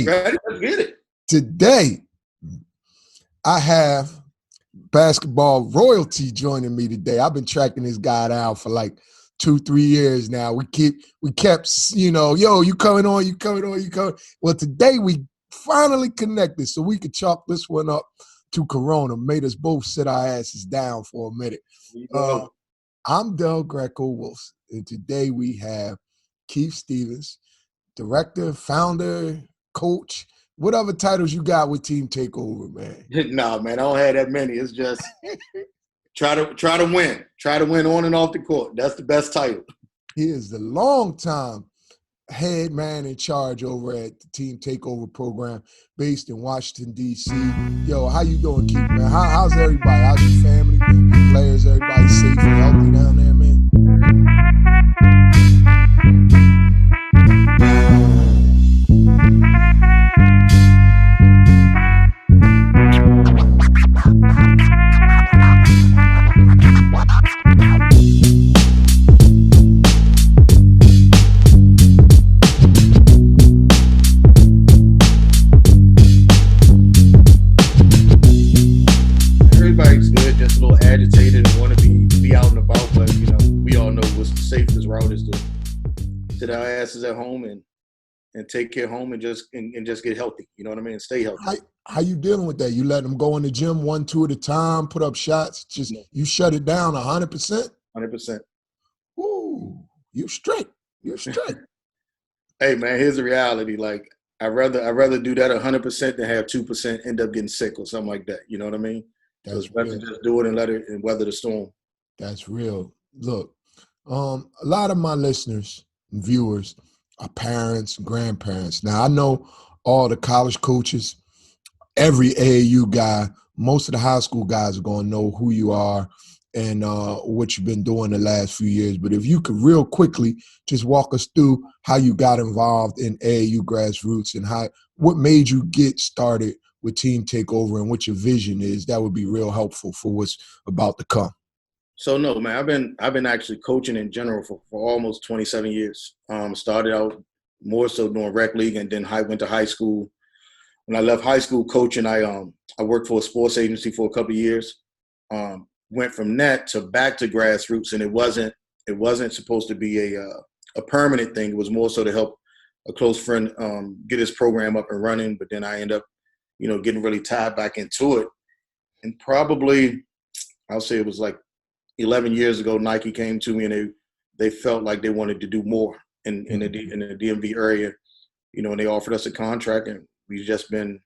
Ready? Let's get it. Today, I have basketball royalty joining me today. I've been tracking this guy down for like 2-3 years now. We kept, yo, you coming on, you coming on, you coming. Well, today we finally connected so we could chalk this one up to Corona. Made us both sit our asses down for a minute. I'm Del Greco-Wilson, and today we have Keith Stevens, director, founder, coach, whatever titles you got with Team Takeover, man. Nah, man, I don't have that many. It's just try to win. Try to win on and off the court. That's the best title. He is the longtime head man in charge over at the Team Takeover program based in Washington, D.C. Yo, how you doing, Keith, man? How's everybody? How's your family, your players, everybody safe and healthy down there, man? Everybody's good, just a little agitated and want to be out and about, but we all know what's the safest route is to sit our asses at home and take care home and just get healthy. You know what I mean? Stay healthy. How you dealing with that? You let them go in the gym 1-2 at a time, put up shots, you shut it down 100%? 100%. Ooh, you straight. You're straight. Hey man, here's the reality. Like I'd rather do that 100% than have 2% end up getting sick or something like that. You know what I mean? That's better just do it and let it and weather the storm. That's real. Look, a lot of my listeners and viewers are parents and grandparents. Now, I know all the college coaches, every AAU guy, most of the high school guys are going to know who you are and what you've been doing the last few years. But if you could real quickly just walk us through how you got involved in AAU grassroots and what made you get started with Team Takeover and what your vision is, that would be real helpful for what's about to come. So no, man, I've been actually coaching in general for almost 27 years. Started out more so doing rec league, and then I went to high school. When I left high school coaching, I worked for a sports agency for a couple of years. Went from that to back to grassroots, and it wasn't supposed to be a permanent thing. It was more so to help a close friend get his program up and running. But then I ended up, getting really tied back into it. And probably, I'll say it was like 11 years ago, Nike came to me and they felt like they wanted to do more in the DMV area, and they offered us a contract, and we've just been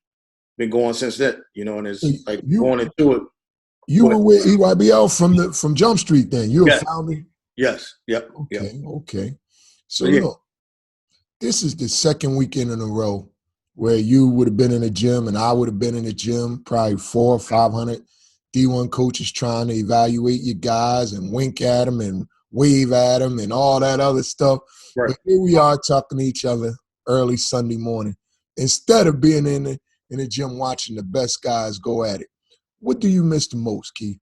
going since then, and it's like going into it. You were with EYBL from Jump Street then. You were founding? Yes. Yep. Okay. So look, this is the second weekend in a row where you would have been in a gym and I would have been in a gym, probably 400 or 500 D1 coaches trying to evaluate your guys and wink at them and wave at them and all that other stuff. Right. But here we are talking to each other early Sunday morning instead of being in the gym watching the best guys go at it. What do you miss the most, Keith?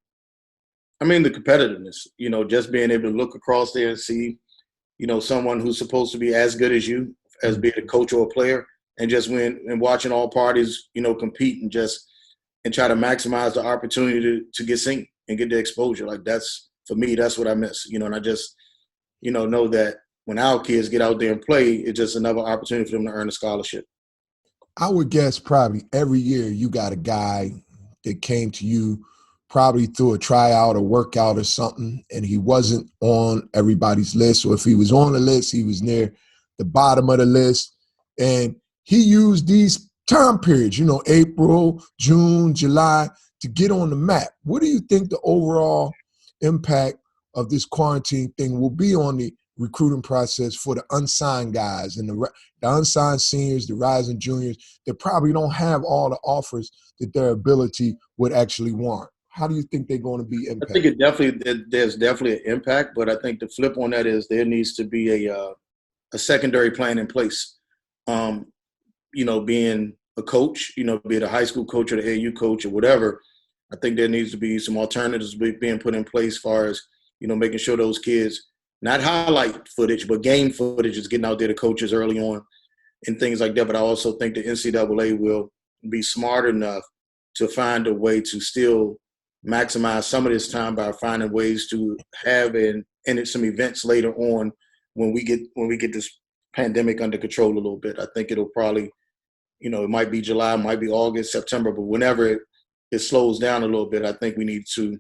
I mean, the competitiveness, just being able to look across there and see, someone who's supposed to be as good as you, as being a coach or a player, and just win and watching all parties, compete and try to maximize the opportunity to get seen and get the exposure. Like for me, that's what I miss, and I just, know that when our kids get out there and play, it's just another opportunity for them to earn a scholarship. I would guess probably every year you got a guy that came to you probably through a tryout or workout or something, and he wasn't on everybody's list. Or if he was on the list, he was near the bottom of the list. And he used these time periods, April, June, July, to get on the map. What do you think the overall impact of this quarantine thing will be on the recruiting process for the unsigned guys and the unsigned seniors, the rising juniors that probably don't have all the offers that their ability would actually warrant? How do you think they're going to be impacted? I think there's definitely an impact, but I think the flip on that is there needs to be a secondary plan in place. Being a coach, be it a high school coach or the AU coach or whatever, I think there needs to be some alternatives being put in place as far as, making sure those kids, not highlight footage, but game footage is getting out there to coaches early on. and things like that. But I also think the NCAA will be smart enough to find a way to still maximize some of this time by finding ways to have some events later on when we get this pandemic under control a little bit. I think it'll probably, it might be July, it might be August, September, but whenever it slows down a little bit, I think we need to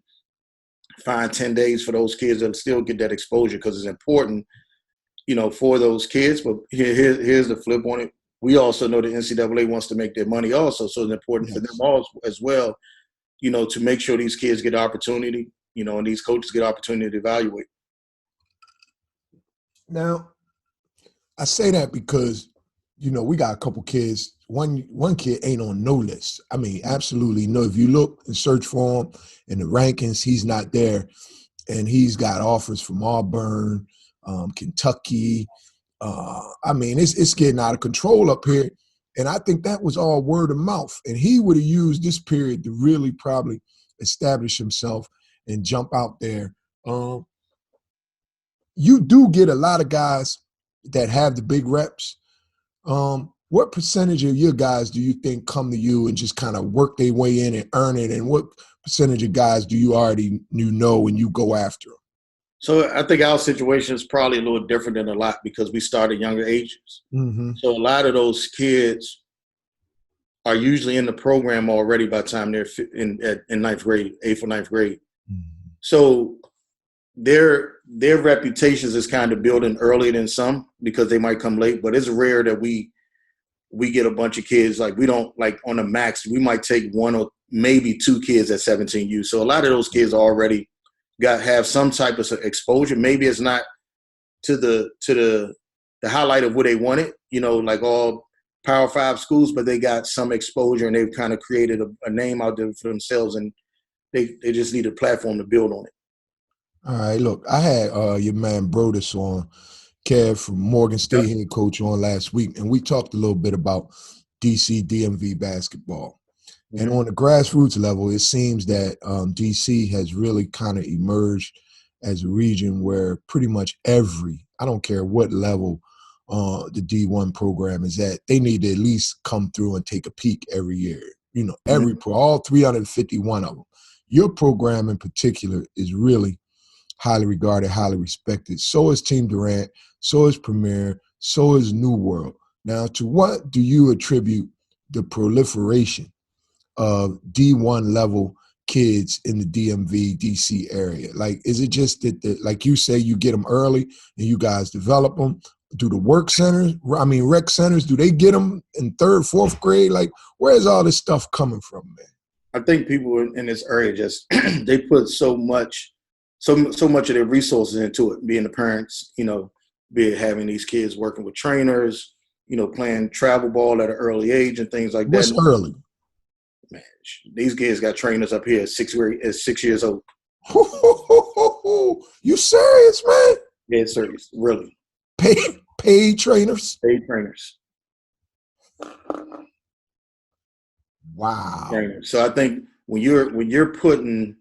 find 10 days for those kids that still get that exposure, because it's important, for those kids. But here's the flip on it. We also know the NCAA wants to make their money also, so it's important for them all as well, to make sure these kids get opportunity, and these coaches get opportunity to evaluate. Now, I say that because, we got a couple kids. One kid ain't on no list. I mean, absolutely no. If you look and search for him in the rankings, he's not there. And he's got offers from Auburn, Kentucky. I mean, it's getting out of control up here. And I think that was all word of mouth. And he would have used this period to really probably establish himself and jump out there. You do get a lot of guys that have the big reps. What percentage of your guys do you think come to you and just kind of work their way in and earn it? And what percentage of guys do you already know and you go after them? So I think our situation is probably a little different than a lot because we start at younger ages. Mm-hmm. So a lot of those kids are usually in the program already by the time they're in ninth grade, 8th or 9th grade. Mm-hmm. So their reputations is kind of building earlier than some because they might come late, but it's rare that we get a bunch of kids. Like we don't, like on the max, we might take one or maybe two kids at 17U. So a lot of those kids already have some type of exposure. Maybe it's not to the highlight of what they wanted, like all Power 5 schools, but they got some exposure and they've kind of created a name out there for themselves, and they just need a platform to build on it. All right, look, I had your man Brodus on, Kev from Morgan State head coach, on last week, and we talked a little bit about DC DMV basketball. Mm-hmm. And on the grassroots level, it seems that DC has really kind of emerged as a region where pretty much I don't care what level the D1 program is at, they need to at least come through and take a peek every year. Mm-hmm. All 351 of them. Your program in particular is really highly regarded, highly respected. So is Team Durant, so is Premier, so is New World. Now, to what do you attribute the proliferation of D1 level kids in the DMV, DC area? Like, is it just that, like you say, you get them early and you guys develop them? Do the rec centers, do they get them in 3rd, 4th grade? Like, where's all this stuff coming from, man? I think people in this area just, they put so much of their resources into it, being the parents, be it having these kids working with trainers, playing travel ball at an early age and things like that. What's early? Man, these kids got trainers up here at 6 years old. You serious, man? Yeah, serious, really. Paid trainers? Paid trainers. Wow. Trainers. So I think when you're putting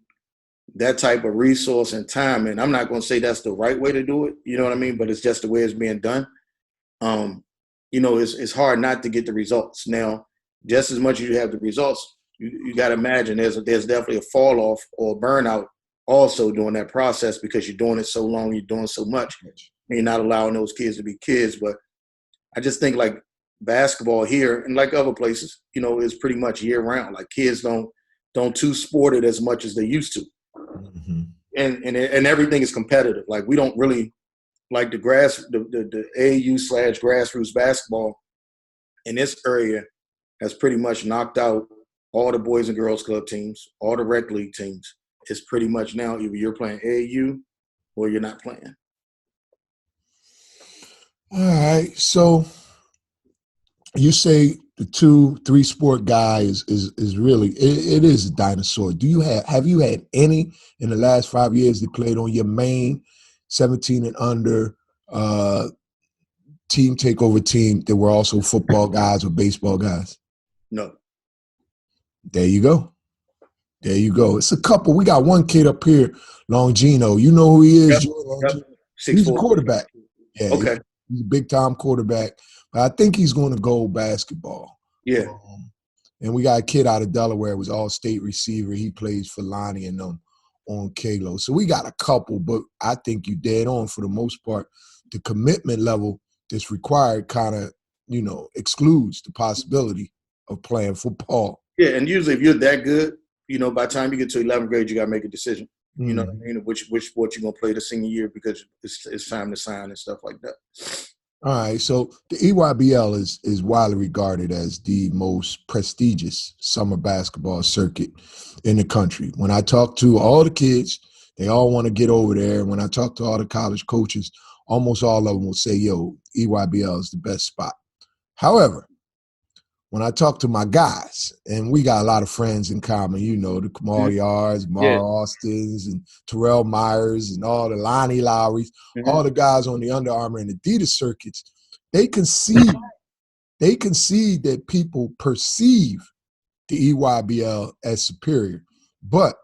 that type of resource and time, and I'm not going to say that's the right way to do it, you know what I mean? But it's just the way it's being done. It's hard not to get the results. Now, just as much as you have the results, you got to imagine there's definitely a fall off or burnout also during that process because you're doing it so long, you're doing so much, and you're not allowing those kids to be kids. But I just think like basketball here and like other places, is pretty much year round. Like kids don't too sport it as much as they used to. Mm-hmm. And everything is competitive. Like we don't really like the AAU/grassroots basketball in this area has pretty much knocked out all the Boys and Girls Club teams, all the rec league teams. It's pretty much now either you're playing AAU or you're not playing. All right. So you say the 2-3 sport guy is really it is a dinosaur. Have you had any in the last 5 years that played on your main 17 and under team takeover team that were also football guys or baseball guys? No. There you go. It's a couple. We got one kid up here, Longino. You know who he is? Yep. He's a quarterback. Yeah, okay. He's a big time quarterback. I think he's going to go basketball. Yeah. And we got a kid out of Delaware, was all-state receiver. He plays for Lonnie and them on Kalo. So we got a couple, but I think you dead on for the most part. The commitment level that's required kind of, excludes the possibility of playing football. Yeah, and usually if you're that good, by the time you get to 11th grade, you got to make a decision. You know what I mean? Which sport you're going to play the senior year, because it's time to sign and stuff like that. All right, so the EYBL is widely regarded as the most prestigious summer basketball circuit in the country. When I talk to all the kids, they all want to get over there. When I talk to all the college coaches, almost all of them will say, yo, EYBL is the best spot. However, when I talk to my guys, and we got a lot of friends in common, the Kamal Yards, Mara Austins, and Terrell Myers, and all the Lonnie Lowrys, all the guys on the Under Armour and Adidas circuits, they concede that people perceive the EYBL as superior. But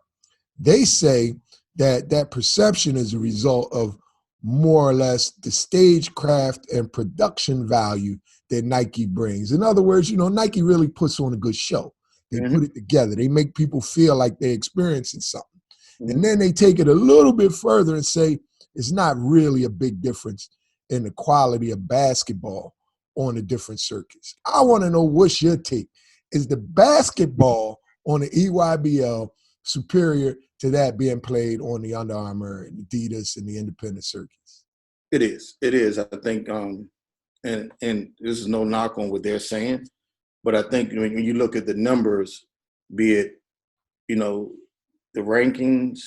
they say that perception is a result of more or less the stagecraft and production value that Nike brings. In other words, Nike really puts on a good show. They put it together. They make people feel like they're experiencing something. And then they take it a little bit further and say it's not really a big difference in the quality of basketball on the different circuits. I want to know, what's your take? Is the basketball on the EYBL superior to that being played on the Under Armour and Adidas and the independent circuits? It is. I think, and this is no knock on what they're saying, but I think when you look at the numbers, be it, the rankings,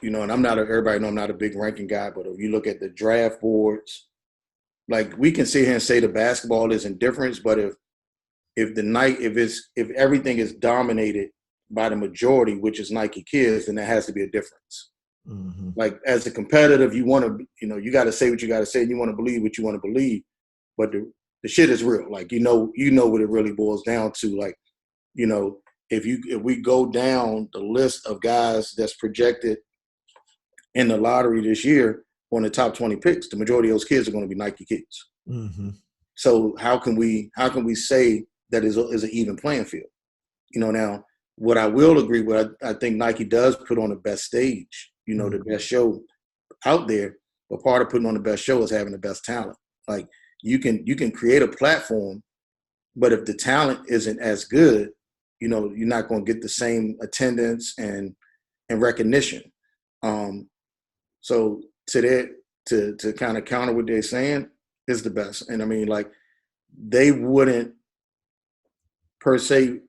and everybody know I'm not a big ranking guy, but if you look at the draft boards, like, we can sit here and say the basketball is indifference, but if everything is dominated by the majority, which is Nike kids, then there has to be a difference. Like, as a competitive, you want to, you got to say what you got to say, and you want to believe what you want to believe, but the shit is real. Like, what it really boils down to. Like, if we go down the list of guys that's projected in the lottery this year on the top 20 picks, the majority of those kids are going to be Nike kids. So how can we say that is an even playing field? Now, what I will agree with, I think Nike does put on the best stage, the best show out there. But part of putting on the best show is having the best talent. Like, you can create a platform, but if the talent isn't as good, you're not going to get the same attendance and recognition. So to kind of counter what they're saying, is the best. And I mean, like, they wouldn't per se,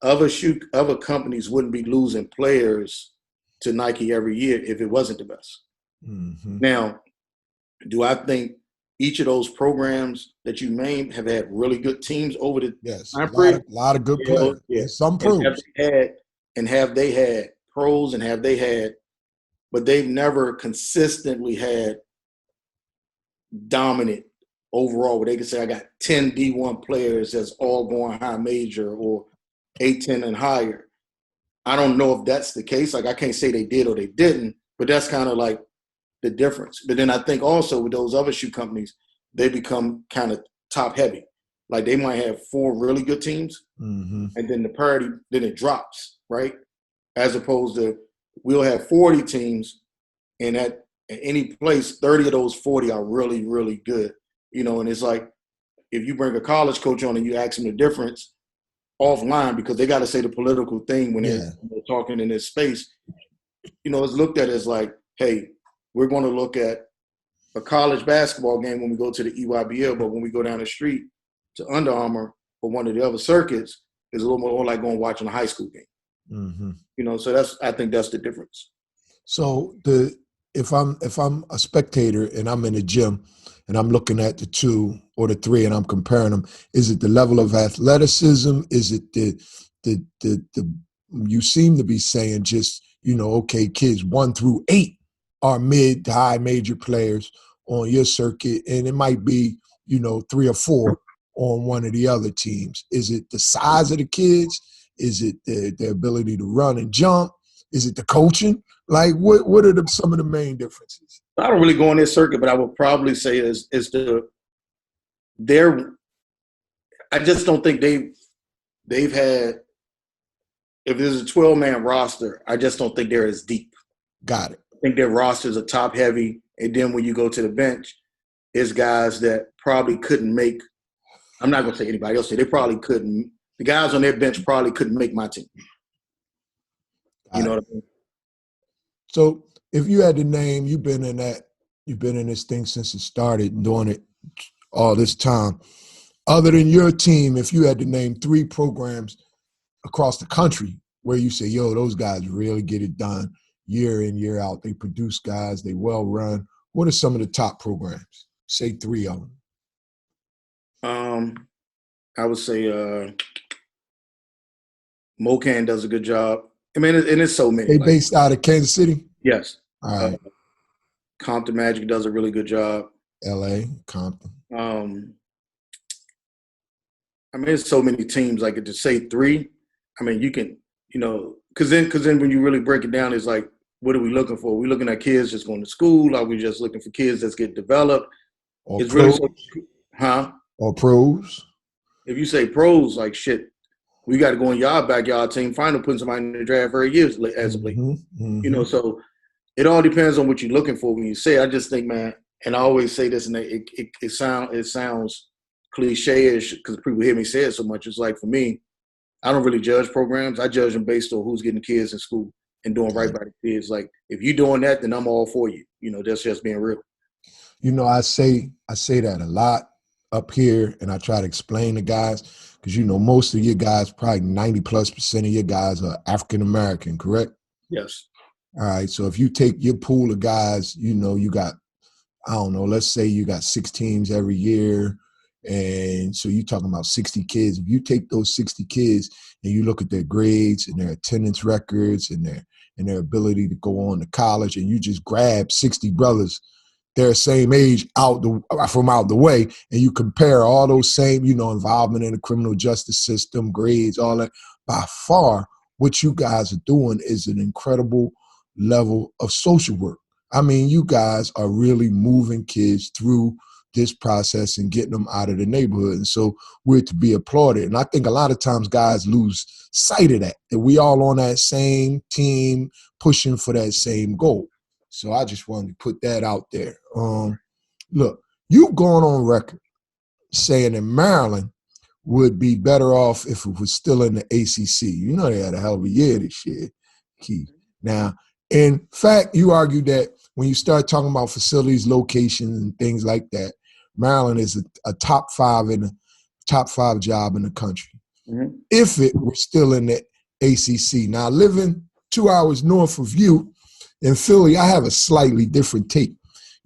other companies wouldn't be losing players to Nike every year if it wasn't the best. Now, do I think each of those programs that you named have had really good teams over the time period? A lot of good players. Yeah. Some pros. Have they had pros, and have they had, but they've never consistently had dominant overall, where they can say, I got 10 D1 players that's all going high major or A10 and higher. I don't know if that's the case. Like, I can't say they did or they didn't, but that's kind of like the difference. But then I think also with those other shoe companies, they become kind of top heavy. Like, they might have 4 really good teams, and then the parity, then it drops, right? As opposed to, we'll have 40 teams, and at any place, 30 of those 40 are really, really good. And it's like, if you bring a college coach on and you ask them the difference offline, because they got to say the political thing when they're talking in this space, it's looked at as like, hey, we're going to look at a college basketball game when we go to the EYBL, but when we go down the street to Under Armour or one of the other circuits, it's a little more like going watching a high school game. So I think that's the difference. So if I'm a spectator and I'm in the gym and I'm looking at the 2 or the 3 and I'm comparing them, is it the level of athleticism? Is it the you seem to be saying just, okay, kids 1 through 8 are mid to high major players on your circuit, and it might be, 3 or 4 on one of the other teams. Is it the size of the kids? Is it their ability to run and jump? Is it the coaching? Like, what are some of the main differences? I don't really go on this circuit, but I would probably say is I just don't think they've had. If there's a 12-man roster, I just don't think they're as deep. Got it. I think their rosters are top heavy, and then when you go to the bench, it's guys that probably couldn't make. I'm not gonna say anybody else. They probably couldn't. The guys on their bench probably couldn't make my team. You know what I mean? So if you had to name, you've been in this thing since it started, doing it all this time. Other than your team, if you had to name 3 programs across the country where you say, yo, those guys really get it done year in, year out. They produce guys, they well run. What are some of the top programs? Say 3 of them. I would say Mocan does a good job. I mean, and it's so many. They based out of Kansas City? Yes. All right. Compton Magic does a really good job. LA, Compton. I mean, there's so many teams. Like to say 3, I mean, you can, because then when you really break it down, it's like, what are we looking for? Are we looking at kids just going to school? Are we just looking for kids that's get developed? Or it's pros? Really or pros? If you say pros, like shit, we got to go in y'all backyard team, find them, putting somebody in the draft every year as a late. Mm-hmm. So it all depends on what you're looking for when you say. I just think, man, and I always say this, and it sounds cliche-ish because people hear me say it so much. It's like, for me, I don't really judge programs. I judge them based on who's getting the kids in school and doing right by the kids. Like, if you're doing that, then I'm all for you. That's just being real. I say that a lot up here, and I try to explain to guys because most of your guys, probably 90+% of your guys are African-American, correct? Yes. All right. So if you take your pool of guys, you got, I don't know, let's say you got 6 teams every year. And so you're talking about 60 kids. If you take those 60 kids and you look at their grades and their attendance records and their ability to go on to college, and you just grab 60 brothers, they're same age from out the way, and you compare all those same, involvement in the criminal justice system, grades, all that, by far, what you guys are doing is an incredible level of social work. I mean, you guys are really moving kids through this process and getting them out of the neighborhood. And so we're to be applauded. And I think a lot of times guys lose sight of that we all on that same team pushing for that same goal. So I just wanted to put that out there. Look, you've gone on record saying that Maryland would be better off if it was still in the ACC. They had a hell of a year this year, Keith. Now, in fact, you argued that when you start talking about facilities, locations, and things like that, Maryland is a top 5 job in the country. Mm-hmm. If it were still in the ACC. Now, living 2 hours north of you in Philly, I have a slightly different take.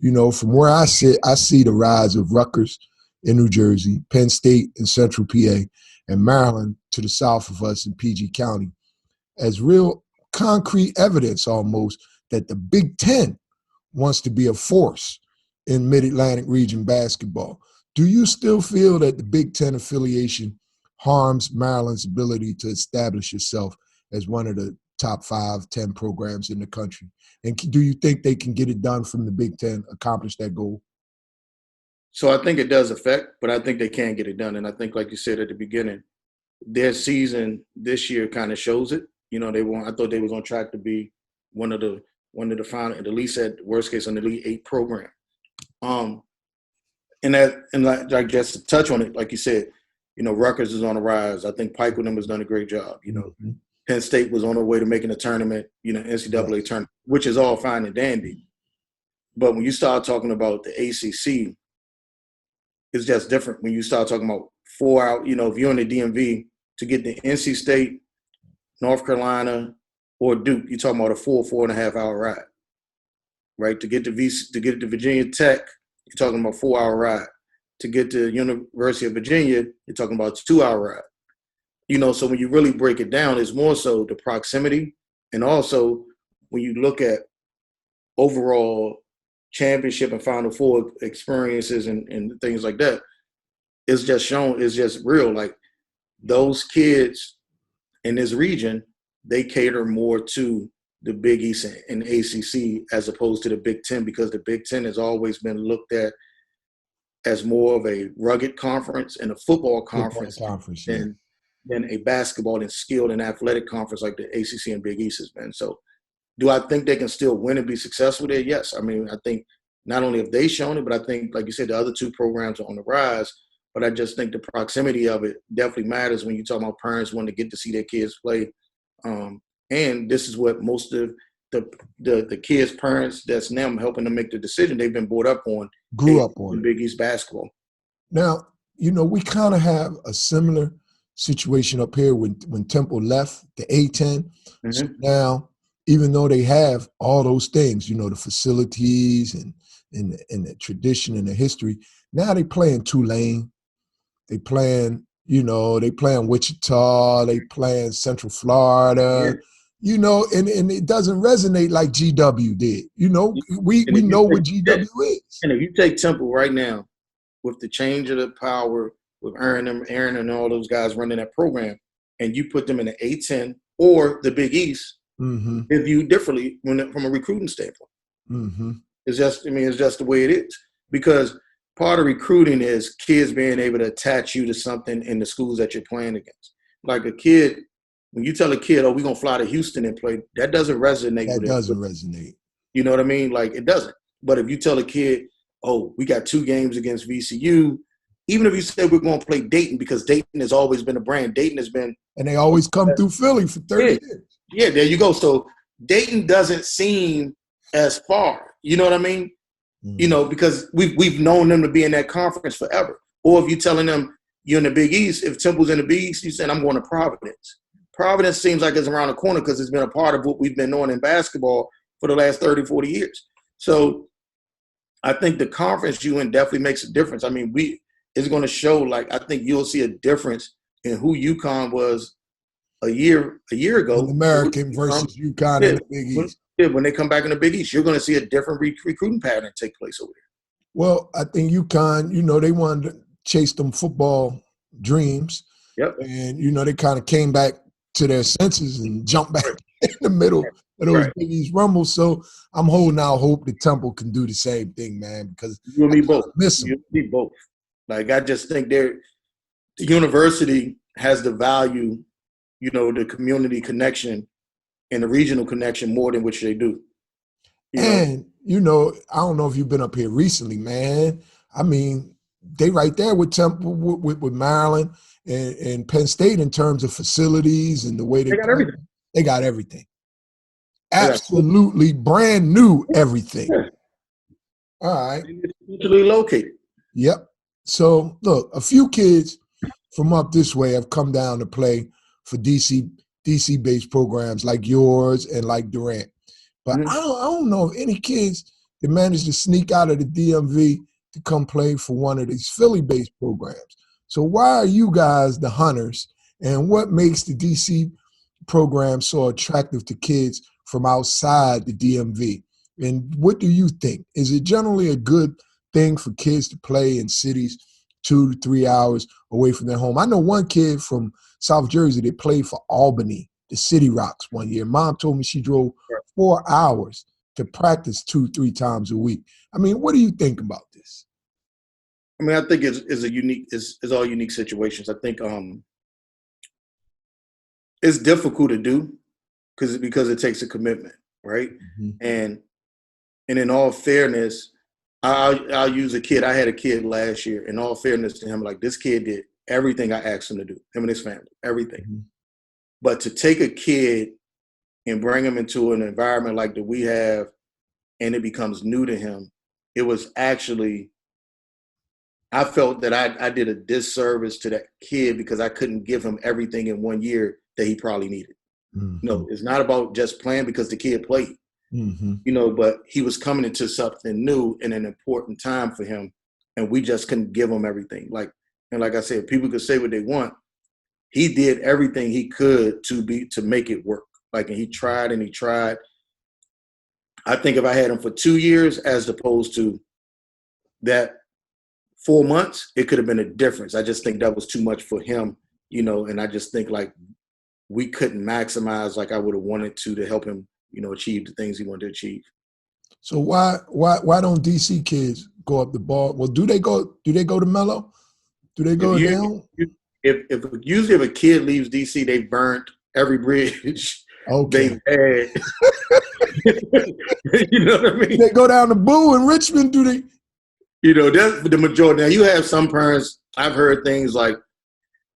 From where I sit, I see the rise of Rutgers in New Jersey, Penn State in Central PA, and Maryland to the south of us in PG County as real concrete evidence almost that the Big Ten wants to be a force in Mid-Atlantic region basketball. Do you still feel that the Big Ten affiliation harms Maryland's ability to establish itself as one of the top 5, 10 programs in the country? And do you think they can get it done from the Big Ten, accomplish that goal? So I think it does affect, but I think they can get it done. And I think, like you said at the beginning, their season this year kind of shows it. I thought they was on track to be one of the final, at least at worst case, an Elite 8 program. And like just to touch on it, like you said, Rutgers is on the rise. I think Pike with them has done a great job. Mm-hmm. Penn State was on their way to making a tournament, NCAA tournament, which is all fine and dandy. But when you start talking about the ACC, it's just different. When you start talking about 4 hours, if you're in the DMV, to get to NC State, North Carolina, or Duke, you're talking about a 4.5 hour ride, right? To get to Virginia Tech, you're talking about a 4-hour ride. To get to University of Virginia, you're talking about a 2-hour ride. So when you really break it down, it's more so the proximity, and also when you look at overall championship and Final Four experiences and things like that, it's just real. Like, those kids in this region, they cater more to the Big East and ACC as opposed to the Big Ten, because the Big Ten has always been looked at as more of a rugged conference and a football Football conference conference, yeah. than a basketball and skilled and athletic conference like the ACC and Big East has been. So do I think they can still win and be successful there? Yes. I mean, I think not only have they shown it, but I think, like you said, the other two programs are on the rise. But I just think the proximity of it definitely matters when you talk about parents wanting to get to see their kids play. And this is what most of the kids' parents that's now helping them make the decision. They've been brought up on. Grew up on it. Big East basketball. Now, we kind of have a similar situation up here when Temple left the A-10. Mm-hmm. So now, even though they have all those things, the facilities and the tradition and the history, now they play in Tulane. They playing, they playing Wichita. They playing Central Florida. Yeah. And it doesn't resonate like GW did. We know what GW is. And if you take Temple right now, with the change of the power, with Aaron and all those guys running that program, and you put them in the A-10 or the Big East, mm-hmm. they're viewed differently from a recruiting standpoint. Mm-hmm. It's just the way it is. Because part of recruiting is kids being able to attach you to something in the schools that you're playing against. Like a kid, when you tell a kid, oh, we're going to fly to Houston and play, that doesn't resonate with it. That doesn't resonate. You know what I mean? Like, it doesn't. But if you tell a kid, oh, we got 2 games against VCU, even if you say we're going to play Dayton, because Dayton has always been a brand. Dayton has been – and they always come through Philly for 30 years. Yeah, there you go. So Dayton doesn't seem as far. You know what I mean? Mm-hmm. Because we've known them to be in that conference forever. Or if you're telling them you're in the Big East, if Temple's in the Big East, you're saying I'm going to Providence. Providence seems like it's around the corner because it's been a part of what we've been doing in basketball for the last 30, 40 years. So I think the conference you in definitely makes a difference. I mean, it's going to show, like, I think you'll see a difference in who UConn was a year ago. American versus UConn in the Big East. When they come back in the Big East, you're going to see a different recruiting pattern take place over there. Well, I think UConn, they wanted to chase them football dreams. Yep. And, they kind of came back to their senses and jumped back in the middle of those Big East rumbles. So I'm holding out hope that Temple can do the same thing, man, because you and me both. Miss them. You and me both. Like, I just think the university has the value, the community connection and the regional connection more than which they do. I don't know if you've been up here recently, man. I mean, they right there with Temple, with Maryland and Penn State in terms of facilities and the way they got everything. They got everything. Absolutely brand new everything. Yeah. All right. Centrally located. Yep. So, look, a few kids from up this way have come down to play for DC-based programs like yours and like Durant. But I don't know of any kids that managed to sneak out of the DMV to come play for one of these Philly-based programs. So why are you guys the hunters, and what makes the DC program so attractive to kids from outside the DMV? And what do you think? Is it generally a good thing for kids to play in cities 2 to 3 hours away from their home? I know one kid from South Jersey that played for Albany, the City Rocks, one year. Mom told me she drove 4 hours to practice 2-3 times a week. I mean, what do you think about this? I mean, I think it's all unique situations. I think it's difficult to do because it takes a commitment, right? Mm-hmm. And in all fairness, I'll use a kid. I had a kid last year. In all fairness to him, like, this kid did everything I asked him to do, him and his family, everything. Mm-hmm. But to take a kid and bring him into an environment like that we have, and it becomes new to him, it was actually, I felt that I did a disservice to that kid because I couldn't give him everything in 1 year that he probably needed. Mm-hmm. No, it's not about just playing because the kid played. Mm-hmm. But he was coming into something new in an important time for him, and we just couldn't give him everything. Like I said, people could say what they want. He did everything he could to make it work. Like, and he tried and he tried. I think if I had him for 2 years as opposed to that 4 months, it could have been a difference. I just think that was too much for him, and I just think, like, we couldn't maximize like I would have wanted to help him, achieve the things he wanted to achieve. So why don't DC kids go up the ball? Well, do they go to Mello? Do they If go down? if usually if a kid leaves DC, they burnt every bridge Okay. they've had. You know what I Do mean? they go down to Boo in Richmond? Do they? You know, that's the majority. Now you have some parents, I've heard things like,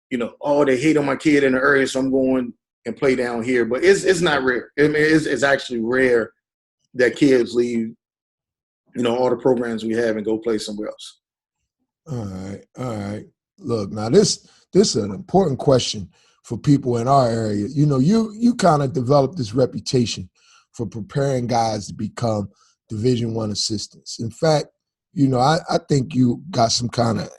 you know, oh, they hate on my kid in the area, so I'm going and play down here. But it's not rare. I mean, it's actually rare that kids leave, you know, all the programs we have and go play somewhere else. All right. Look, now this is an important question for people in our area. You know, you kind of developed this reputation for preparing guys to become Division I assistants. In fact, you know, I think you got some kind of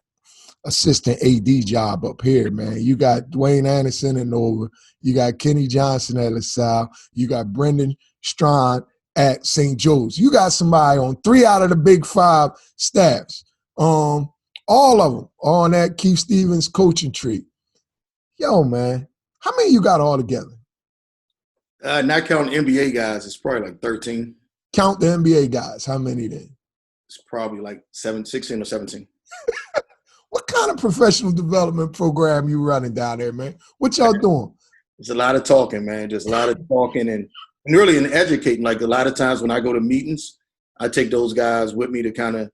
assistant AD job up here, man. You got Dwayne Anderson at Nova. You got Kenny Johnson at LaSalle. You got Brendan Strawn at St. Joe's. You got somebody on 3 out of the Big 5 staffs. All of them on that Keith Stevens coaching tree. Yo, man, how many you got all together? Not counting NBA guys, it's probably like 13. Count the NBA guys. How many then? It's probably like 16 or 17. What kind of professional development program you running down there, man? What y'all doing? It's a lot of talking, man. Just a lot of talking and really in educating. Like a lot of times when I go to meetings, I take those guys with me to kind of,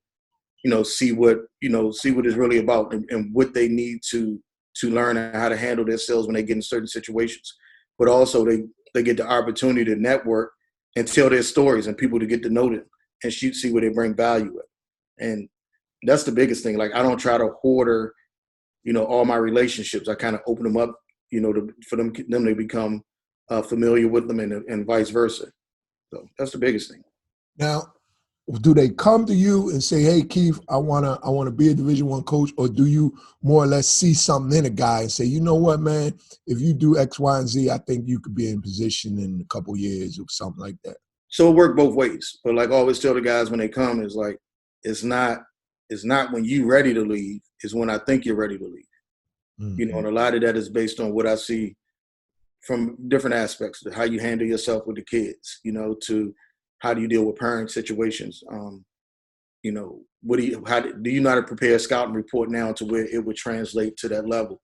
you know, see what it's really about and what they need to learn how to handle themselves when they get in certain situations. But also they get the opportunity to network and tell their stories and people to get to know them and see where they bring value at. And that's the biggest thing. Like I don't try to hoard, you know, all my relationships. I kind of open them up, you know, for them to become familiar with them and vice versa. So that's the biggest thing. Now, do they come to you and say, "Hey, Keith, I wanna be a Division I coach," or do you more or less see something in a guy and say, "You know what, man? If you do X, Y, and Z, I think you could be in position in a couple years or something like that." So it worked both ways. But like I always tell the guys when they come, is like it's not when you ready to leave, it's when I think you're ready to leave. Mm-hmm. You know, and a lot of that is based on what I see from different aspects, how you handle yourself with the kids, you know, to how do you deal with parent situations. You know, do you know how to prepare a scouting report now to where it would translate to that level?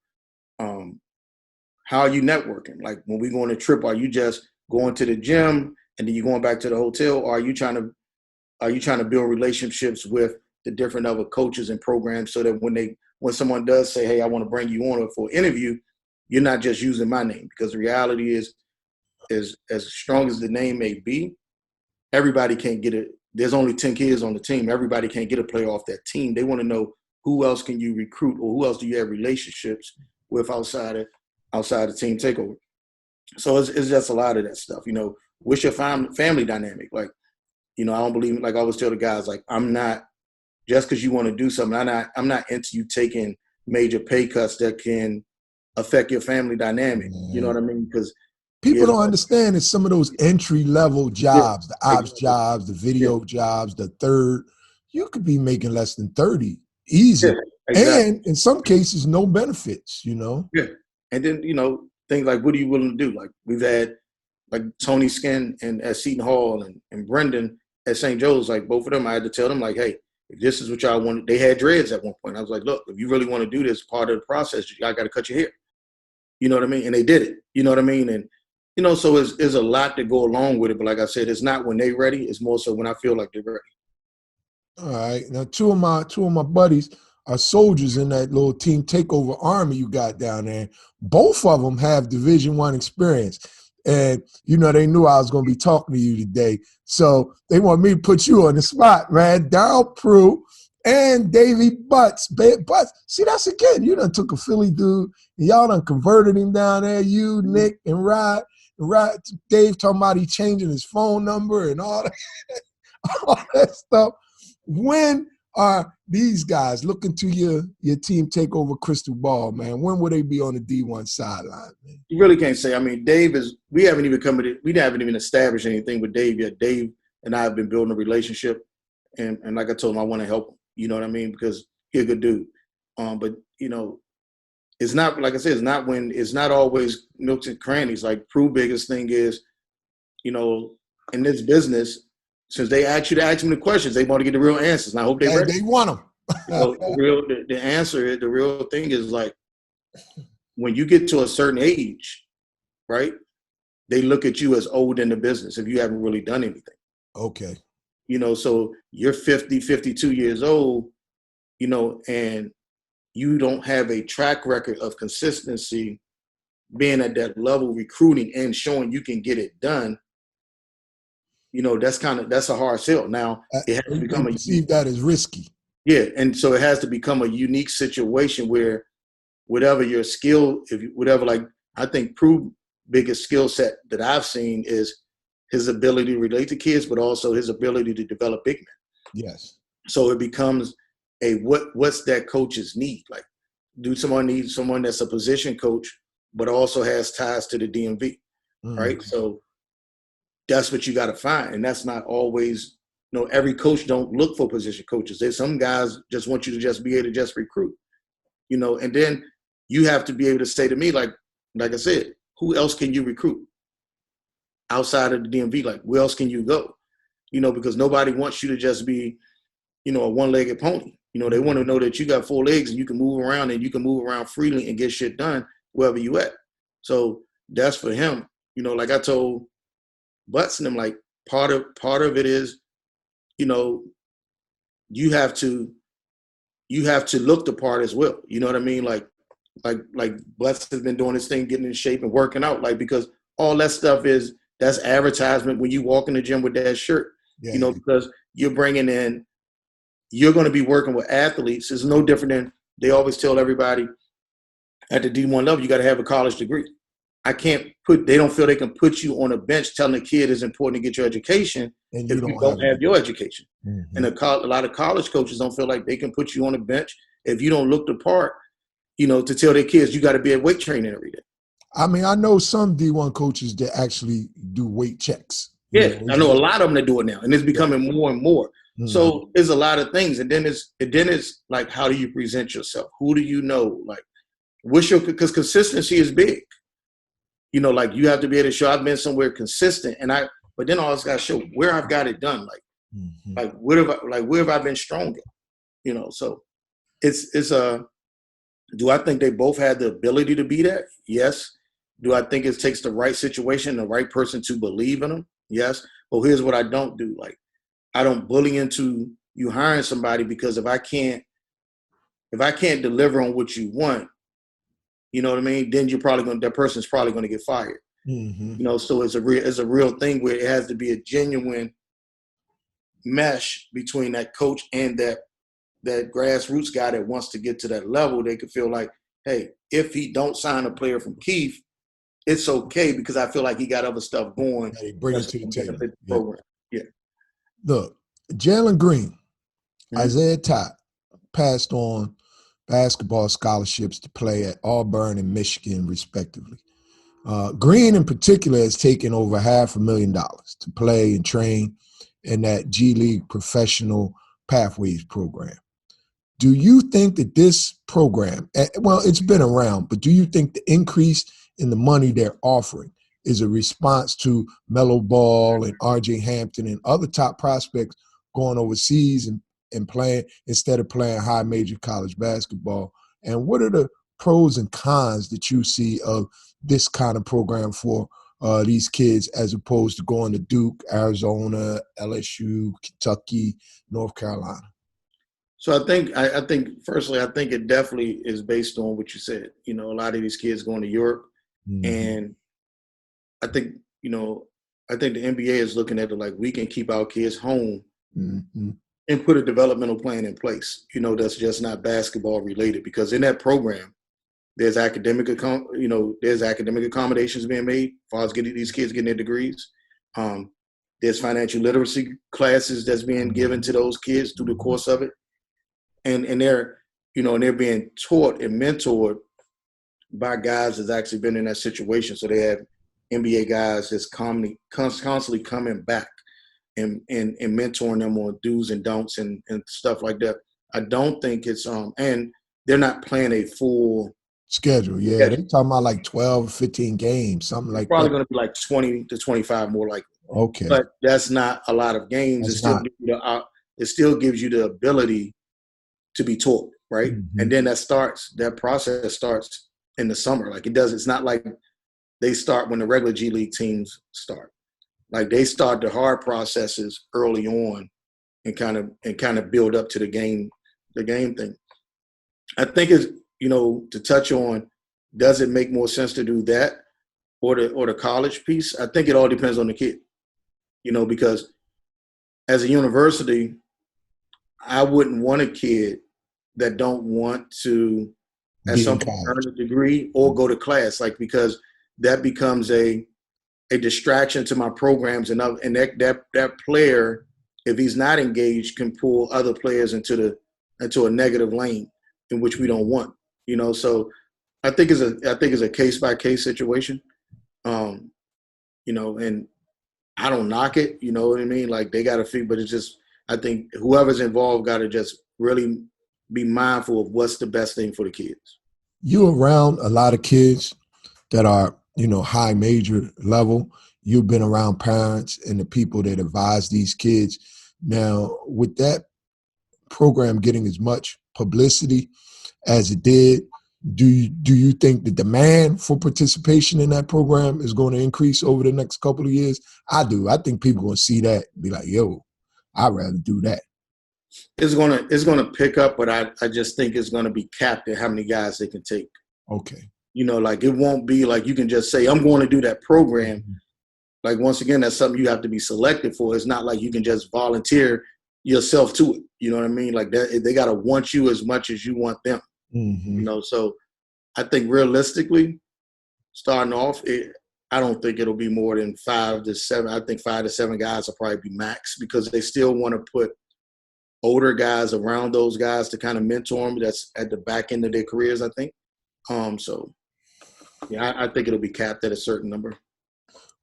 How are you networking? Like when we go on a trip, are you just going to the gym and then you're going back to the hotel, or are you trying to build relationships with the different other coaches and programs so that when someone does say, "Hey, I want to bring you on for an interview," you're not just using my name, because the reality is as strong as the name may be, everybody can't get it. There's only 10 kids on the team. Everybody can't get a player off that team. They want to know who else can you recruit or who else do you have relationships with outside of team takeover. So it's just a lot of that stuff. You know, what's your family dynamic? Like, you know, I don't believe, like I always tell the guys, like I'm not, just because you want to do something, I'm not into you taking major pay cuts that can affect your family dynamic. You know what I mean? Because people don't understand it's some of those entry-level jobs, the ops jobs, the video jobs, the third, you could be making less than 30 easy. Yeah, exactly. And in some cases, no benefits, you know? Yeah. And then, you know, things like, what are you willing to do? Like we've had like Tony Skin and at Seton Hall and Brendan at St. Joe's, like both of them, I had to tell them like, hey, if this is what y'all want, they had dreads at one point. I was like, look, if you really want to do this part of the process, y'all got to cut your hair. You know what I mean? And they did it. You know what I mean? And, you know, so it's a lot to go along with it. But like I said, it's not when they ready. It's more so when I feel like they're ready. All right. Now, two of my buddies are soldiers in that little team takeover army you got down there. Both of them have Division I experience. And, you know, they knew I was going to be talking to you today. So they want me to put you on the spot, man. Darryl Prue and Davey Butts. Butts. See, that's again, you done took a Philly dude, and y'all done converted him down there, you, Nick, and Rod. Dave talking about he changing his phone number and all that stuff. When are these guys looking to your team takeover crystal ball, man? When will they be on the D1 sideline, man? You really can't say. I mean, we haven't even established anything with Dave yet. Dave and I have been building a relationship, and like I told him, I want to help him. You know what I mean? Because he's a good dude. But you know, it's not, like I said, it's not always nooks and crannies. Like Prue's biggest thing is, you know, in this business, since they ask you to ask them the questions, they want to get the real answers. And I hope they're And ready. they want them. The answer, the real thing is like, when you get to a certain age, right, they look at you as old in the business if you haven't really done anything. Okay. So you're 50, 52 years old, and you don't have a track record of consistency being at that level, recruiting and showing you can get it done. That's a hard sell. Now it has to They become perceive that as risky. Yeah. And so it has to become a unique situation where whatever your skill, I think Prue's biggest skill set that I've seen is his ability to relate to kids, but also his ability to develop big men. Yes. So it becomes what's that coach's need? Like, do someone need someone that's a position coach, but also has ties to the DMV, right? So that's what you got to find. And that's not always, every coach don't look for position coaches. There's some guys just want you to just be able to just recruit, and then you have to be able to say to me, like I said, who else can you recruit outside of the DMV? Like, where else can you go? Because nobody wants you to just be, a one-legged pony. They want to know that you got 4 legs and you can move around, and you can move around freely and get shit done wherever you at. So that's for him. Like I told Butts and them, like part of it is, you have to look the part as well. You know what I mean? Like Butts has been doing this thing, getting in shape and working out, like, because all that stuff that's advertisement when you walk in the gym with that shirt. Yeah. Because you're bringing in, you're going to be working with athletes. It's no different than they always tell everybody at the D1 level, you got to have a college degree. They don't feel they can put you on a bench telling a kid it's important to get your education if you don't have your education. Mm-hmm. And a lot of college coaches don't feel like they can put you on a bench if you don't look the part, to tell their kids you got to be at weight training every day. I mean, I know some D1 coaches that actually do weight checks. Yeah, I know a lot of them that do it now, and it's becoming more and more. Mm-hmm. So there's a lot of things, and then it's like, how do you present yourself? Who do you know? Like, because consistency is big. Like, you have to be able to show I've been somewhere consistent, but then I also got to show where I've got it done. Like, like where have I been stronger? So it's do I think they both had the ability to be that? Yes. Do I think it takes the right situation, the right person to believe in them? Yes. But here's what I don't do. Like, I don't bully into you hiring somebody, because if I can't deliver on what you want, you know what I mean, then that person's probably going to get fired. Mm-hmm. So it's a real thing where it has to be a genuine mesh between that coach and that grassroots guy that wants to get to that level. They could feel like, hey, if he don't sign a player from Keith, it's okay, because I feel like he got other stuff going. Yeah, he bring it to the table. Program. Yeah. Look, Jalen Green, Isaiah Todd passed on basketball scholarships to play at Auburn and Michigan, respectively. Green, in particular, has taken over $500,000 to play and train in that G League Professional Pathways program. Do you think that this program, well, it's been around, but do you think the increase in the money they're offering is a response to Melo Ball and RJ Hampton and other top prospects going overseas and playing instead of playing high major college basketball? And what are the pros and cons that you see of this kind of program for these kids, as opposed to going to Duke, Arizona, LSU, Kentucky, North Carolina? So I think firstly, I think it definitely is based on what you said. A lot of these kids going to Europe, and I think the NBA is looking at it like, we can keep our kids home and put a developmental plan in place. That's just not basketball related, because in that program, there's academic accommodations being made as far as getting these kids getting their degrees. There's financial literacy classes that's being given to those kids through the course of it. And they're being taught and mentored by guys that's actually been in that situation. So they have NBA guys that's constantly coming back and mentoring them on do's and don'ts and stuff like that. I don't think it's and they're not playing a full schedule. Yeah, they're talking about like 12, 15 games, something like probably that. Probably going to be like 20 to 25 more likely. Okay. but that's not a lot of games. That's not. It still gives you the ability to be taught, right? Mm-hmm. And then that process starts in the summer. Like it's not like they start when the regular G League teams start. Like they start the hard processes early on and kind of build up to the game thing. I think it's, to touch on, does it make more sense to do that or the college piece? I think it all depends on the kid, because as a university, I wouldn't want a kid that don't want to at Be some in point earn college. a degree or go to class, like, because that becomes a distraction to my programs, and that player, if he's not engaged, can pull other players into a negative lane in which we don't want. So I think it's a case by case situation. Um, and I don't knock it. You know what I mean? Like they got to figure, but it's just, I think whoever's involved got to just really be mindful of what's the best thing for the kids. You around a lot of kids that are, high major level. You've been around parents and the people that advise these kids. Now, with that program getting as much publicity as it did, do you think the demand for participation in that program is going to increase over the next couple of years? I do. I think people are going to see that and be like, yo, I'd rather do that. It's gonna pick up, but I just think it's gonna be capped at how many guys they can take. Okay. Like it won't be like you can just say, I'm going to do that program. Like, once again, that's something you have to be selected for. It's not like you can just volunteer yourself to it. You know what I mean? Like that, they got to want you as much as you want them. Mm-hmm. So I think realistically, starting off, I don't think it'll be more than 5 to 7. I think 5 to 7 guys will probably be max, because they still want to put older guys around those guys to kind of mentor them. That's at the back end of their careers, I think. So yeah, I think it'll be capped at a certain number.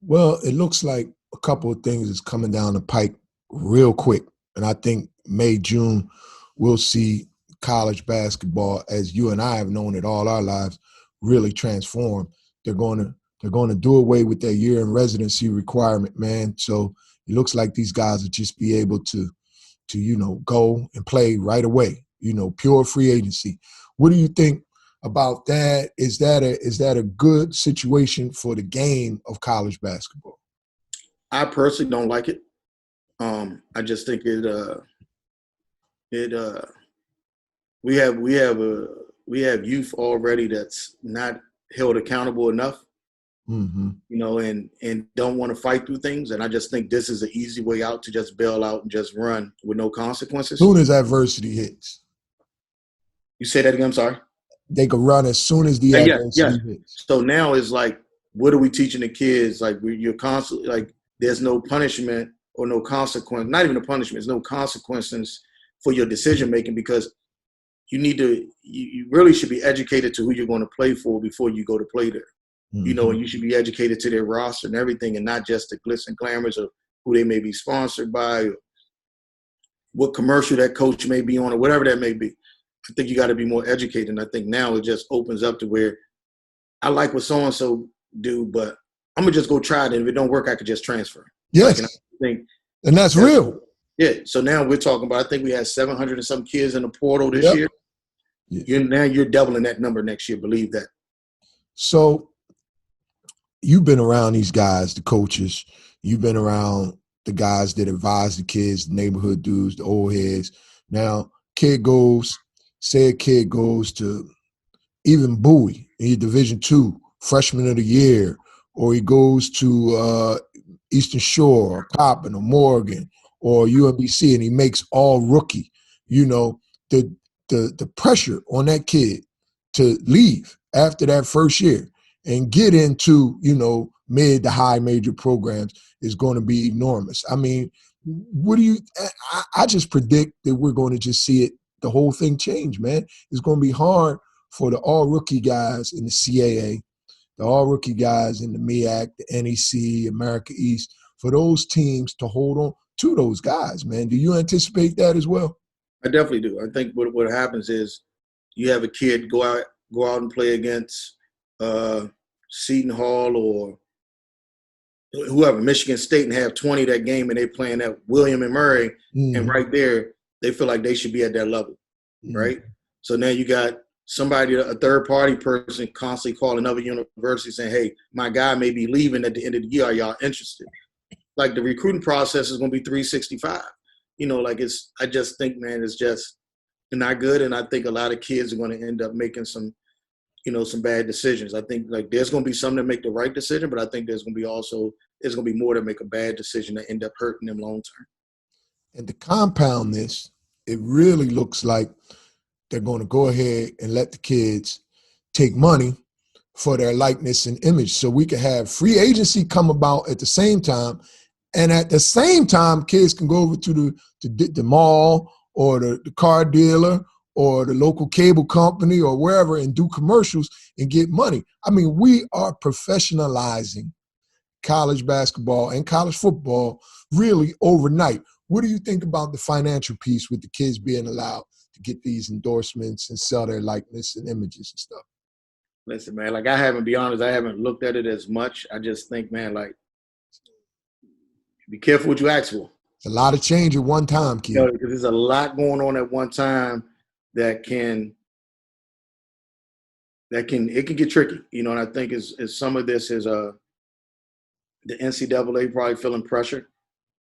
Well, it looks like a couple of things is coming down the pike real quick. And I think May, June, we'll see college basketball, as you and I have known it all our lives, really transform. They're going to do away with that year in residency requirement, man. So it looks like these guys will just be able to go and play right away, pure free agency. What do you think about that? Is that a good situation for the game of college basketball? I personally don't like it. I just think it we have youth already that's not held accountable enough, Mm-hmm. and don't want to fight through things. And I just think this is an easy way out, to just bail out and just run with no consequences. Soon as adversity hits, You say that again? I'm sorry. they can run as soon as the Yes, yes. adversity hits. So now it's like, what are we teaching the kids? Like, you're constantly like, there's no punishment or no consequence. Not even a punishment. There's no consequences for your decision making, because you really should be educated to who you're going to play for before you go to play there. Mm-hmm. And you should be educated to their roster and everything, and not just the glitz and glamours of who they may be sponsored by, or what commercial that coach may be on, or whatever that may be. I think you got to be more educated. And I think now it just opens up to where I like what so-and-so do, but I'm going to just go try it. And if it don't work, I could just transfer. Yes, and I think and that's real. Yeah. So now we're talking about, I think we had 700 and some kids in the portal this Yep. year. Yeah. You're doubling that number next year. Believe that. So you've been around these guys, the coaches. You've been around the guys that advise the kids, the neighborhood dudes, the old heads. Now, say a kid goes to even Bowie in your Division II, freshman of the year, or he goes to Eastern Shore or Coppin or Morgan or UMBC, and he makes all rookie. The the pressure on that kid to leave after that first year and get into mid to high major programs is going to be enormous. I mean, what do you? I just predict that we're going to just see the whole thing change, man. It's going to be hard for the all rookie guys in the CAA, the all rookie guys in the MEAC, the NEC, America East, for those teams to hold on to those guys, man. Do you anticipate that as well? I definitely do. I think what happens is you have a kid go out and play against Seton Hall or whoever, Michigan State, and have 20 that game, and they playing at William and Murray, and right there, they feel like they should be at that level, right? So now you got somebody, a third-party person, constantly calling other universities saying, hey, my guy may be leaving at the end of the year. Are y'all interested? Like, the recruiting process is going to be 365. Like, I just think, man, it's just not good, and I think a lot of kids are going to end up making some bad decisions. I think, like, there's going to be some that make the right decision, but I think there's going to be more that make a bad decision that end up hurting them long term. And to compound this, it really looks like they're going to go ahead and let the kids take money for their likeness and image. So we can have free agency come about at the same time. And at the same time, kids can go over to the mall or the car dealer or the local cable company or wherever and do commercials and get money. I mean, we are professionalizing college basketball and college football really overnight. What do you think about the financial piece with the kids being allowed to get these endorsements and sell their likeness and images and stuff? Listen, man, like, I haven't looked at it as much. I just think, man, like, be careful what you ask for. It's a lot of change at one time, kid. Because there's a lot going on at one time that can it can get tricky, and I think is some of this is the NCAA probably feeling pressure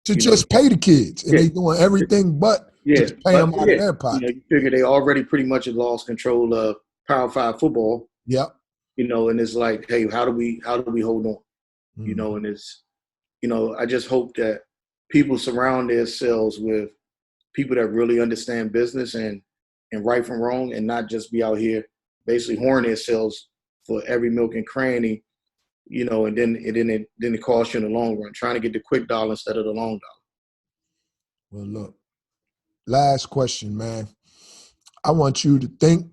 to just pay the kids, and they doing everything but just pay them out of their pocket. You figure they already pretty much have lost control of Power 5 football. Yep. And it's like, hey, how do we hold on? And it's, I just hope that people surround themselves with people that really understand business and right from wrong, and not just be out here basically whoring themselves for every milk and cranny, and then it costs you in the long run, trying to get the quick dollar instead of the long dollar. Well, look, last question, man. I want you to think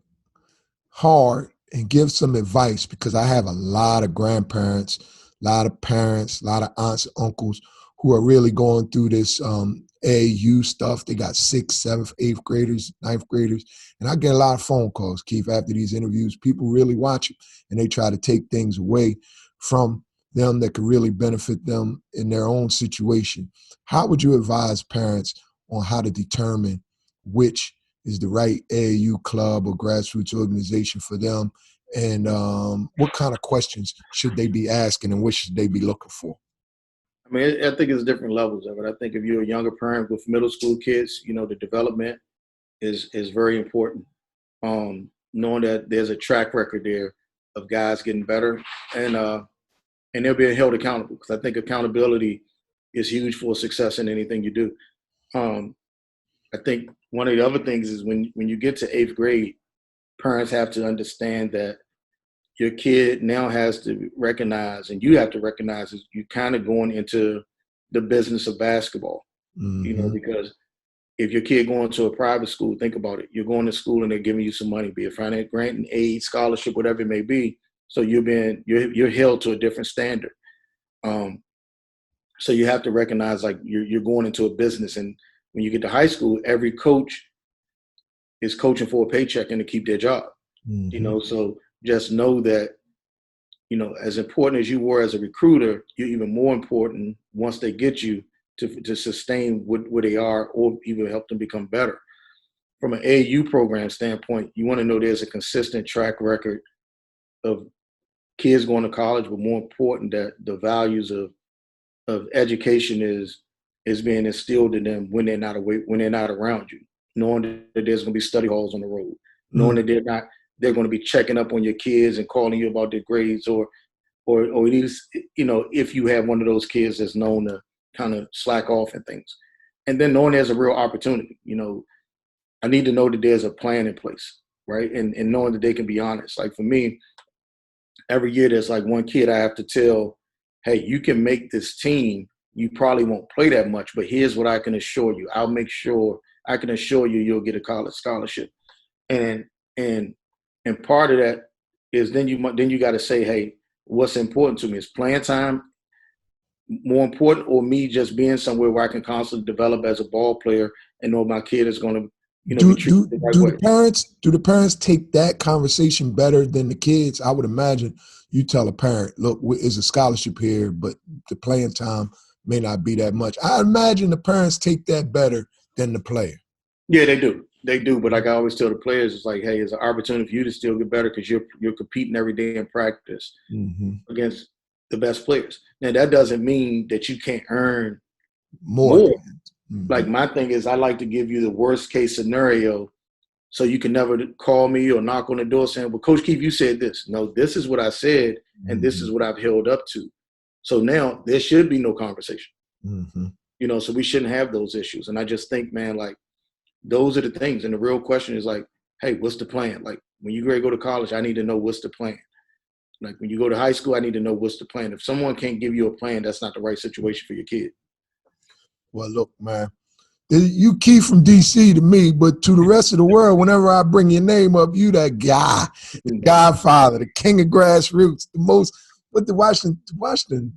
hard and give some advice, because I have a lot of grandparents, a lot of parents, a lot of aunts and uncles who are really going through this AAU stuff. They got 6th, 7th, 8th graders, 9th graders. And I get a lot of phone calls, Keith, after these interviews. People really watch it, and they try to take things away from them that could really benefit them in their own situation. How would you advise parents on how to determine which is the right AAU club or grassroots organization for them? And what kind of questions should they be asking, and what should they be looking for? I mean, I think it's different levels of it. I think if you're a younger parent with middle school kids, the development is very important. Knowing that there's a track record there of guys getting better, and they're being held accountable, because I think accountability is huge for success in anything you do. I think one of the other things is when you get to 8th grade, parents have to understand that your kid now has to recognize, and you have to recognize, is you're kind of going into the business of basketball, because if your kid going to a private school, think about it. You're going to school and they're giving you some money, be it financial grant, aid, scholarship, whatever it may be. So you're held to a different standard. So you have to recognize, like, you're going into a business, and when you get to high school, every coach is coaching for a paycheck and to keep their job. So just know that, as important as you were as a recruiter, you're even more important once they get you to sustain where they are, or even help them become better. From an AAU program standpoint, you want to know there's a consistent track record of kids going to college, but more important, that the values of education is being instilled in them when they're not around you, knowing that there's going to be study halls on the road, knowing that they're going to be checking up on your kids and calling you about their grades, or at least, if you have one of those kids that's known to kind of slack off and things. And then knowing there's a real opportunity, I need to know that there's a plan in place, right? And knowing that they can be honest. Like, for me, every year there's like one kid I have to tell, hey, you can make this team. You probably won't play that much, but here's what I can assure you. I'll make sure I can assure you you'll get a college scholarship. And part of that is then you got to say, hey, what's important to me? Is playing time more important, or me just being somewhere where I can constantly develop as a ball player and know my kid is going to be treated the right way. Do the parents take that conversation better than the kids? I would imagine you tell a parent, look, there's a scholarship here, but the playing time may not be that much. I imagine the parents take that better than the player. Yeah, they do. They do. But like I always tell the players, it's like, hey, it's an opportunity for you to still get better because you're competing every day in practice against the best players. Now, that doesn't mean that you can't earn more. Like my thing is I like to give you the worst case scenario so you can never call me or knock on the door saying, well, Coach Keith, you said this. No, this is what I said, and this is what I've held up to. So now there should be no conversation. So we shouldn't have those issues. And I just think, man, like, those are the things. And the real question is like, hey, what's the plan? Like when you ready to go to college, I need to know what's the plan. Like when you go to high school, I need to know what's the plan. If someone can't give you a plan, that's not the right situation for your kid. Well, look, man, you Keith from DC to me, but to the rest of the world, whenever I bring your name up, you that guy, the godfather, the king of grassroots, what the Washington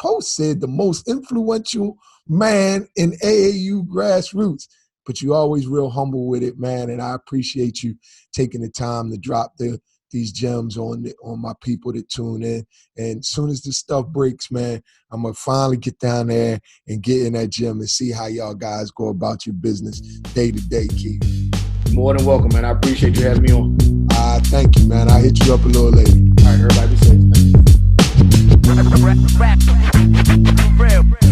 Post said, the most influential man in AAU grassroots. But you're always real humble with it, man, and I appreciate you taking the time to drop these gems on my people that tune in. And as soon as this stuff breaks, man, I'm going to finally get down there and get in that gym and see how y'all guys go about your business day to day, Keith. More than welcome, man. I appreciate you having me on. Thank you, man. I'll hit you up a little later. All right, everybody be safe. Thank you.